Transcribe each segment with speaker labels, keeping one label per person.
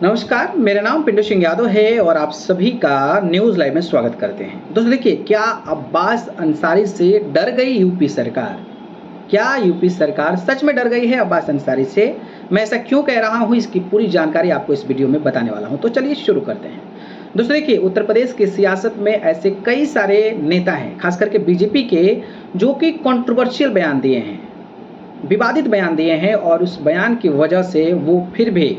Speaker 1: नमस्कार, मेरा नाम पिंटू सिंह यादव है और आप सभी का न्यूज़ लाइव में स्वागत करते हैं। दोस्तों देखिए, क्या अब्बास अंसारी से डर गई यूपी सरकार? क्या यूपी सरकार सच में डर गई है अब्बास अंसारी से? मैं ऐसा क्यों कह रहा हूँ, इसकी पूरी जानकारी आपको इस वीडियो में बताने वाला हूँ। तो चलिए शुरू करते हैं। दोस्तों देखिए, उत्तर प्रदेश की सियासत में ऐसे कई सारे नेता हैं, खास करके बीजेपी के, जो कि कंट्रोवर्शियल बयान दिए हैं, विवादित बयान दिए हैं और उस बयान की वजह से वो फिर भी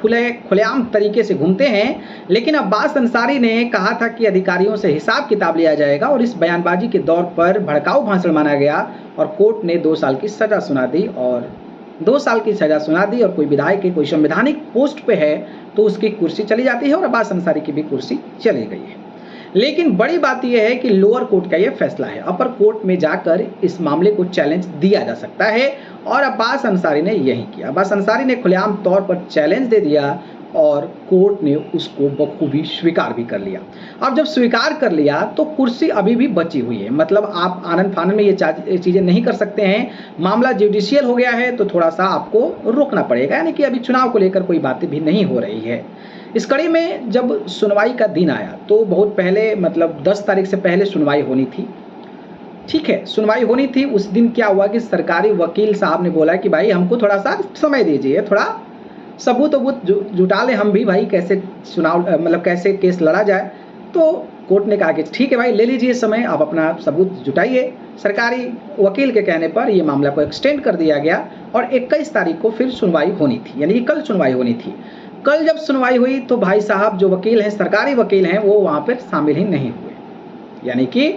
Speaker 1: खुलेआम तरीके से घूमते हैं। लेकिन अब्बास अंसारी ने कहा था कि अधिकारियों से हिसाब किताब लिया जाएगा और इस बयानबाजी के दौर पर भड़काऊ भाषण माना गया और कोर्ट ने 2 साल की सज़ा सुना दी। और 2 साल की सज़ा सुना दी और कोई विधायक की कोई संवैधानिक पोस्ट पे है तो उसकी कुर्सी चली जाती है और अब्बास अंसारी की भी कुर्सी चली गई है। लेकिन बड़ी बात यह है कि लोअर कोर्ट का यह फैसला है, अपर कोर्ट में जाकर इस मामले को चैलेंज दिया जा सकता है और अब्बास अंसारी ने यही किया। अब्बास अंसारी ने खुलेआम तौर पर चैलेंज दे दिया और कोर्ट ने उसको बखूबी स्वीकार भी कर लिया। अब जब स्वीकार कर लिया तो कुर्सी अभी भी बची हुई है, मतलब आप आनन फानन में ये चीज़ें नहीं कर सकते हैं। मामला जुडिशियल हो गया है तो थोड़ा सा आपको रोकना पड़ेगा, यानी कि अभी चुनाव को लेकर कोई बातें भी नहीं हो रही है। इस कड़ी में जब सुनवाई का दिन आया तो बहुत पहले, मतलब 10 तारीख से पहले सुनवाई होनी थी। ठीक है, सुनवाई होनी थी। उस दिन क्या हुआ कि सरकारी वकील साहब ने बोला कि भाई हमको थोड़ा सा समय दीजिए, थोड़ा सबूत जुटा लें हम भी, भाई कैसे चुनाव, मतलब कैसे केस लड़ा जाए। तो कोर्ट ने कहा कि ठीक है भाई, ले लीजिए समय, आप अपना सबूत जुटाइए। सरकारी वकील के कहने पर यह मामला को एक्सटेंड कर दिया गया और 21 तारीख को फिर सुनवाई होनी थी, यानी कि कल सुनवाई होनी थी। कल जब सुनवाई हुई तो भाई साहब जो वकील हैं, सरकारी वकील हैं, वो वहाँ पर शामिल ही नहीं हुए, यानी कि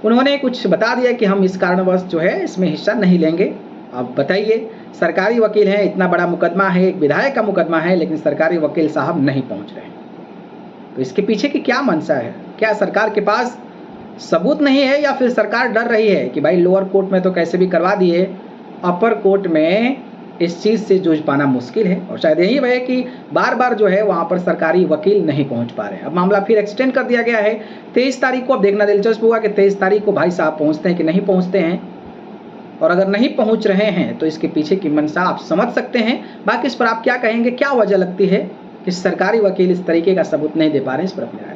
Speaker 1: उन्होंने कुछ बता दिया कि हम इस कारणवश जो है इसमें हिस्सा नहीं लेंगे। अब बताइए, सरकारी वकील हैं, इतना बड़ा मुकदमा है, एक विधायक का मुकदमा है, लेकिन सरकारी वकील साहब नहीं पहुंच रहे। तो इसके पीछे की क्या मंशा है? क्या सरकार के पास सबूत नहीं है या फिर सरकार डर रही है कि भाई लोअर कोर्ट में तो कैसे भी करवा दिए, अपर कोर्ट में इस चीज़ से जूझ पाना मुश्किल है? और शायद यही वजह है कि बार बार जो है वहाँ पर सरकारी वकील नहीं पहुँच पा रहे हैं। अब मामला फिर एक्सटेंड कर दिया गया है 23 तारीख को। अब देखना दिलचस्प हुआ कि 23 तारीख को भाई साहब पहुँचते हैं कि नहीं पहुँचते हैं, और अगर नहीं पहुँच रहे हैं तो इसके पीछे की मंशा आप समझ सकते हैं। बाकी इस पर आप क्या कहेंगे, क्या वजह लगती है कि सरकारी वकील इस तरीके का सबूत नहीं दे पा रहे हैं? इस पर अपनी राय